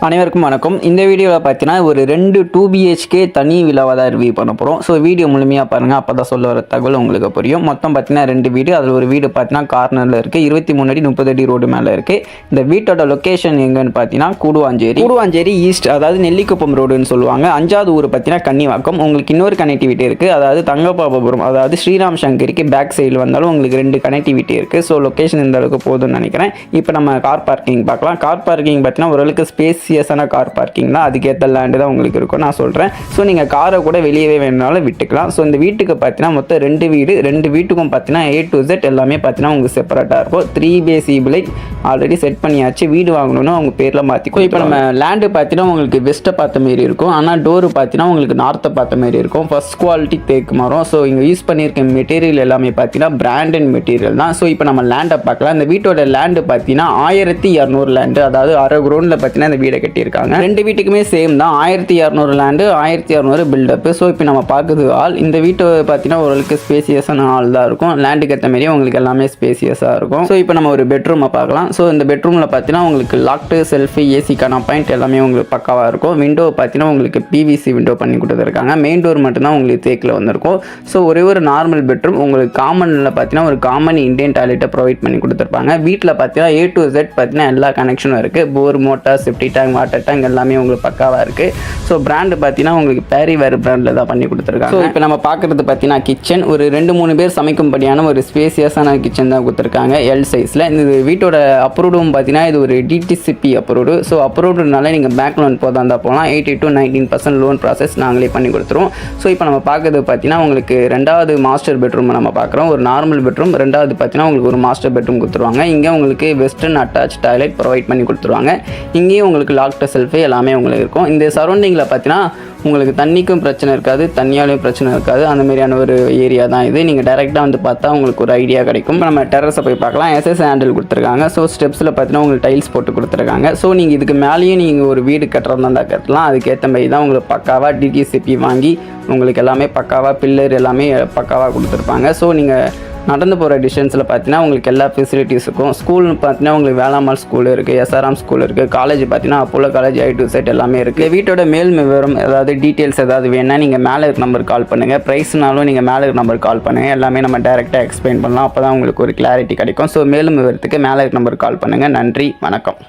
அனைவருக்கும் வணக்கம். இந்த வீடியோவில் பார்த்தீங்கன்னா ஒரு 2 2BHK தனி விழாவை தான் ரிவ்யூ பண்ண போகிறோம். ஸோ வீடியோ முழுமையாக பாருங்கள், அப்போ தான் சொல்ல வர தகவல் உங்களுக்கு புரியும். மொத்தம் பார்த்தீங்கன்னா 2 வீடு. அதில் ஒரு வீடு பார்த்தீங்கன்னா கார்னரில் இருக்குது, 23 அடி 30 அடி ரோடு மேலே இருக்குது. இந்த வீட்டோட லொக்கேஷன் எங்கன்னு பார்த்தீங்கன்னா கூடுவாஞ்சேரி ஈஸ்ட், அதாவது நெல்லிக்குப்பம் ரோடுன்னு சொல்லுவாங்க. 5வது ஊர் பார்த்தீங்கன்னா கன்னிவாக்கம். உங்களுக்கு இன்னொரு கனெக்டிவிட்டி இருக்குது, அதாவது தங்கபாபபுரம், அதாவது ஸ்ரீராம் சங்கரிக்கு பேக் சைடில் வந்தாலும் உங்களுக்கு 2 கனெக்டிவிட்டி இருக்குது. ஸோ லொக்கேஷன் இந்த அளவுக்கு போதும்னு நினைக்கிறேன். இப்போ நம்ம கார் பார்க்கிங் பார்க்கலாம். கார் பார்க்கிங் பார்த்தீங்கன்னா ஓரளவுக்கு ஸ்பேசியஸான கார் பார்க்கிங் தான், அதுக்கேற்ற லேண்டு தான் உங்களுக்கு இருக்கும் நான் சொல்கிறேன். ஸோ நீங்கள் காரை கூட வெளியவே வேணுனாலும் விட்டுக்கலாம். ஸோ இந்த வீட்டுக்கு பார்த்தீங்கன்னா மொத்தம் 2 வீடு, 2 வீட்டுக்கும் பார்த்தீங்கன்னா A to Z எல்லாமே பார்த்தீங்கன்னா உங்களுக்கு செப்பரேட்டாக இருக்கும். 3BHK லைட் ஆல்ரெடி செட் பண்ணியாச்சு. வீடு வாங்கணும்னா அவங்க பேரில் மாற்றிக்கும். இப்போ நம்ம லேண்டு பார்த்தீங்கன்னா உங்களுக்கு வெஸ்ட்டை பார்த்த மாரி இருக்கும், ஆனால் டோரு பார்த்தீங்கன்னா உங்களுக்கு நார்த்தை பார்த்த மாரி இருக்கும். ஃபர்ஸ்ட் குவாலிட்டி தேக்கு மரம். ஸோ இங்கே யூஸ் பண்ணியிருக்க மெட்டீரியல் எல்லாமே பார்த்தீங்கன்னா பிராண்டட் மெட்டீரியல் தான். ஸோ இப்போ நம்ம லேண்டை பார்க்கலாம். இந்த வீட்டோட லேண்டு பார்த்தீங்கன்னா 1200 லேண்டு, அதாவது அரை கிரவுண்டில் பார்த்தீங்கன்னா இந்த வீடை கட்டியிருக்காங்க. 2 வீட்டுக்குமே சேம் தான், 1200 லேண்டு, 1600 பில்டப். ஸோ இப்போ நம்ம பார்க்குறது ஹால். இந்த வீட்டு பார்த்தீங்கன்னா ஓரளவுக்கு ஸ்பேசியஸான ஹால் தான் இருக்கும். லேண்டுக்கு ஏற்ற மாதிரியே உங்களுக்கு எல்லாமே ஸ்பேசியஸாக இருக்கும். ஸோ இப்போ நம்ம ஒரு பெட்ரூமை பார்க்கலாம். ஸோ இந்த பெட்ரூமில் பார்த்தீங்கன்னா உங்களுக்கு லாக்டு, செல்ஃபி, ஏசிக்கான பாயிண்ட் எல்லாமே உங்களுக்கு பக்காவாக இருக்கும். விண்டோ பார்த்தீங்கன்னா உங்களுக்கு PVC விண்டோ பண்ணி கொடுத்துருக்காங்க. மெயின் டோர் மட்டும்தான் உங்களுக்கு தேக்கில் வந்திருக்கும். ஸோ ஒரே ஒரு நார்மல் பெட்ரூம். உங்களுக்கு காமனில் பார்த்தீங்கன்னா ஒரு காமன் இந்தியன் டாய்லெட்டை ப்ரொவைட் பண்ணி கொடுத்துருப்பாங்க. வீட்டில் பார்த்தீங்கன்னா A to Z பார்த்தீங்கன்னா எல்லா கனெக்ஷனும் இருக்குது. Bore, motor, septic tank, water tank எல்லாமே உங்களுக்கு பக்காவாக இருக்குது. ஸோ பிராண்டு பார்த்தீங்கன்னா உங்களுக்கு பேரிவேர் பிராண்டில் தான் பண்ணி கொடுத்துருக்காங்க. ஸோ இப்போ நம்ம பார்க்குறது பார்த்தீங்கன்னா கிச்சன் ஒரு 2-3 பேர் சமைக்கும்படியான ஒரு ஸ்பேசியஸான கிச்சன் தான் கொடுத்துருக்காங்க L சைஸில். இந்த வீட்டோட அப்ரூவ்டும் பார்த்தீங்கன்னா இது ஒரு DTCP அப்ரூவ்டு. ஸோ அப்ரூவ்டுனால நீங்கள் பேங்க் லோன் போதாக இருந்தால் போகலாம். 80 to 19% லோன் ப்ராசஸ் நாங்களே பண்ணி கொடுத்துருவோம். ஸோ இப்போ நம்ம பார்க்குறது பார்த்தீங்கன்னா உங்களுக்கு 2வது மாஸ்டர் பெட்ரூம் நம்ம பார்க்குறோம். ஒரு நார்மல் பெட்ரூம், 2வது பார்த்தீங்கன்னா உங்களுக்கு ஒரு மாஸ்டர் பெட்ரூம் கொடுத்துருவாங்க. இங்கே உங்களுக்கு வெஸ்டர்ன் அட்டாச் டாய்லெட் ப்ரொவைட் பண்ணி கொடுத்துருவாங்க. இங்கேயும் உங்களுக்கு லாக்டு, செல்ஃபி எல்லாமே உங்களுக்கு இருக்கும். இந்த சரௌண்டிங்கில் பார்த்தீங்கன்னா உங்களுக்கு தண்ணிக்கும் பிரச்சனை இருக்காது, தண்ணியாலையும் பிரச்சனை இருக்காது. அந்த மாதிரியான ஒரு ஏரியா தான் இது. நீங்கள் டேரெக்டாக வந்து பார்த்தா உங்களுக்கு ஒரு ஐடியா கிடைக்கும். நம்ம டெரஸை போய் பார்க்கலாம். SS ஹேண்டில் கொடுத்துருக்காங்க. ஸோ ஸ்டெப்ஸில் பார்த்தீங்கன்னா உங்களுக்கு டைல்ஸ் போட்டு கொடுத்துருக்காங்க. ஸோ நீங்கள் இதுக்கு மேலேயும் நீங்கள் ஒரு வீடு கட்டுறதா கட்டலாம். அதுக்கேற்ற மாதிரி தான் உங்களுக்கு பக்காவாக DTCP வாங்கி உங்களுக்கு எல்லாமே பக்காவாக பில்லர் எல்லாமே பக்காவாக கொடுத்துருப்பாங்க. ஸோ நீங்கள் நடந்து போகிற டிஸ்டன்ஸில் பார்த்தீங்கன்னா உங்களுக்கு எல்லா ஃபெசிலிட்டிஸ் இருக்கும். ஸ்கூல்னு பார்த்தீங்கன்னா உங்களுக்கு வேளாம்மாள் ஸ்கூல் இருக்குது, SRM ஸ்கூல் இருக்குது. காலேஜ் பார்த்தீங்கன்னா Apollo college, A to Z எல்லாமே இருக்குது. வீட்டோட மேல் விவரம் ஏதாவது டீட்டெயில்ஸ் ஏதாவது வேணுன்னா நீங்கள் மேலே இருக்க நம்பர் கால் பண்ணுங்கள். ப்ரைஸ்னாலும் நீங்கள் மேலே இருக்க நம்பர் கால் பண்ணுங்கள். எல்லாமே நம்ம டேரெக்டாக எக்ஸ்பிளைன் பண்ணலாம். அப்போ தான் உங்களுக்கு ஒரு கிளாரிட்டி கிடைக்கும். ஸோ மேலும் விவரத்துக்கு மேலே இருக்க நம்பர் கால் பண்ணுங்கள். நன்றி, வணக்கம்.